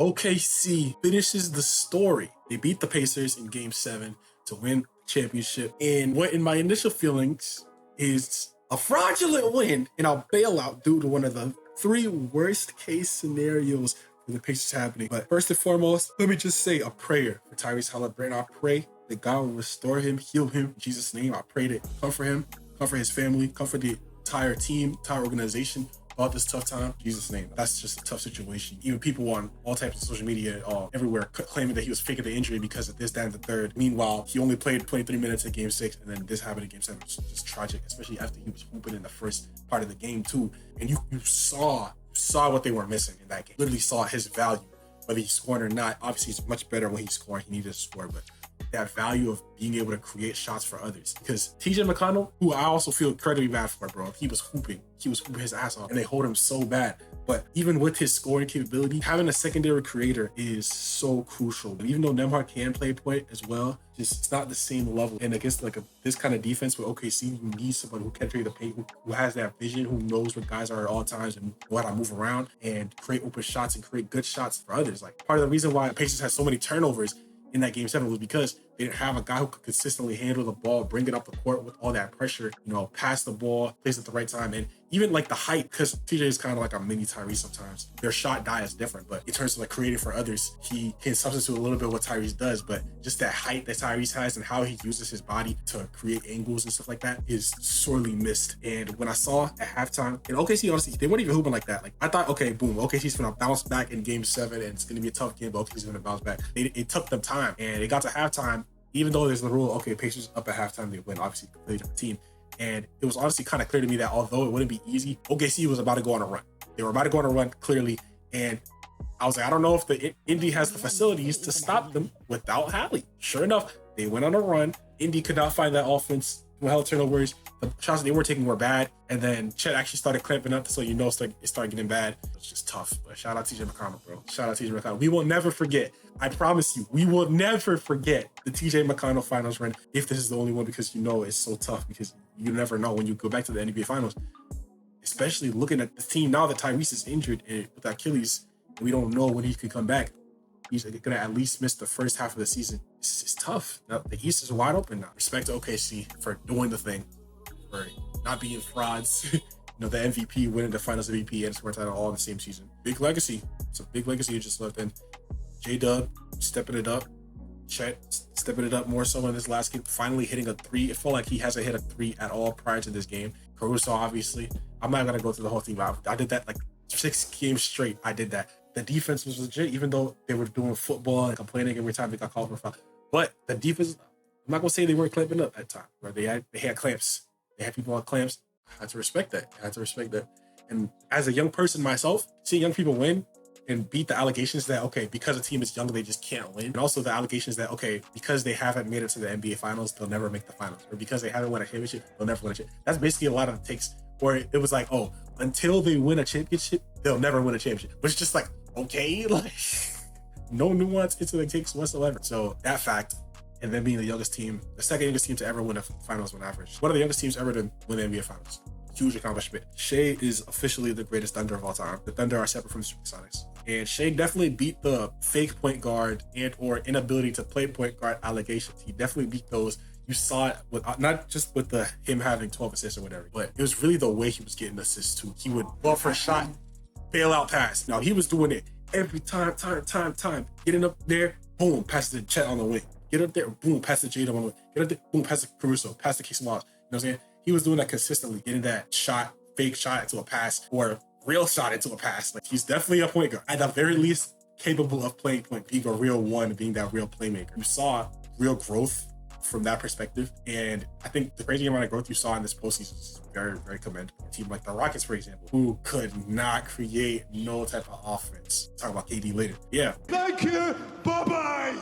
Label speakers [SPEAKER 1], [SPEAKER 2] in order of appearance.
[SPEAKER 1] OKC finishes the story. They beat the Pacers in Game 7 to win the championship. And what in my initial feelings is a fraudulent win and a bailout due to one of the 3 worst case scenarios for the Pacers happening. But first and foremost, let me just say a prayer for Tyrese Haliburton. I pray that God will restore him, heal him in Jesus' name. I pray that comfort him, comfort his family, comfort the entire team, entire organization about this tough time. In Jesus' name. That's just a tough situation. Even people on all types of social media, everywhere, claiming that he was faking the injury because of this, that, and the third. Meanwhile, he only played 23 minutes in Game 6, and then this happened in Game 7. It's just tragic, especially after he was hooping in the first part of the game too. And you saw what they were missing in that game. Literally saw his value, whether he's scoring or not. Obviously, he's much better when he's scoring. He needed to score, but that value of being able to create shots for others. Because TJ McConnell, who I also feel incredibly bad for, bro, he was hooping his ass off, and they hold him so bad. But even with his scoring capability, having a secondary creator is so crucial. But even though Nembhard can play point as well, just it's not the same level. And against like this kind of defense with OKC, you need someone who can create the paint, who has that vision, who knows what guys are at all times and know how to move around and create open shots and create good shots for others. Like part of the reason why Pacers had so many turnovers in that Game 7 was because they didn't have a guy who could consistently handle the ball, bring it up the court with all that pressure, pass the ball, place at the right time. And even like the height, because TJ is kind of like a mini Tyrese sometimes. Their shot die is different, but in terms of like creating for others, he can substitute a little bit what Tyrese does, but just that height that Tyrese has and how he uses his body to create angles and stuff like that is sorely missed. And when I saw at halftime, and OKC, honestly, they weren't even hooping like that. Like I thought, okay, boom, OKC's gonna bounce back in Game 7 and it's gonna be a tough game, but OKC's gonna bounce back. It took them time, and it got to halftime. Even though there's the rule, okay, Pacers up at halftime, they win, obviously, completely different team. And it was honestly kind of clear to me that although it wouldn't be easy, OKC was about to go on a run. They were about to go on a run, clearly. And I was like, I don't know if the Indy has the facilities to stop them without Hallie. Sure enough, they went on a run. Indy could not find that offense. Hell turnovers. The shots they were taking were bad. And then Chet actually started clamping up, so it started getting bad. It's just tough. But shout out TJ McConnell, bro. Shout out TJ McConnell. We will never forget. I promise you, we will never forget the TJ McConnell finals run if this is the only one, because it's so tough, because you never know when you go back to the NBA finals. Especially looking at the team now that Tyrese is injured with Achilles, we don't know when he could come back. He's gonna at least miss the first half of the season. It's tough. Now, the East is wide open now. Respect to OKC for doing the thing, for not being frauds. The MVP, winning the Finals MVP and scoring title all in the same season. Big legacy. It's a big legacy you just left in. J Dub stepping it up. Chet stepping it up more so in this last game. Finally hitting a 3. It felt like he hasn't hit a 3 at all prior to this game. Caruso, obviously. I'm not gonna go through the whole thing, but I did that like 6 games straight. I did that. The defense was legit, even though they were doing football and complaining every time they got called for a foul. But the defense, I'm not gonna say they weren't clamping up at the time, where they had clamps. They had people on clamps. I had to respect that. And as a young person myself, seeing young people win and beat the allegations that, okay, because a team is young, they just can't win. And also the allegations that, okay, because they haven't made it to the NBA finals, they'll never make the finals. Or because they haven't won a championship, they'll never win a championship. That's basically a lot of the takes where it was like, oh, until they win a championship, they'll never win a championship. But it's just like, okay, like no nuance into the takes whatsoever. So that fact, and then being the youngest team, the second youngest team to ever win a finals on average. One of the youngest teams ever to win the NBA finals. Huge accomplishment. Shea is officially the greatest Thunder of all time. The Thunder are separate from the Supersonics. And Shea definitely beat the fake point guard and or inability to play point guard allegations. He definitely beat those. You saw it with not just with him having 12 assists or whatever, but it was really the way he was getting assists too. He would go for a shot, bail out pass. Now he was doing it every time. Getting up there, boom, pass the Chet on the wing. Get up there, boom, pass the J Dub on the wing. Get up there, boom, pass the Caruso, pass the Casey Miles. You know what I'm saying? He was doing that consistently, getting that shot, fake shot into a pass, or real shot into a pass. Like, he's definitely a point guard. At the very least, capable of playing point, being a real one, being that real playmaker. You saw real growth from that perspective. And I think the crazy amount of growth you saw in this postseason is very, very commendable. A team like the Rockets, for example, who could not create no type of offense. Talk about KD later. Yeah.
[SPEAKER 2] Thank you. Bye-bye.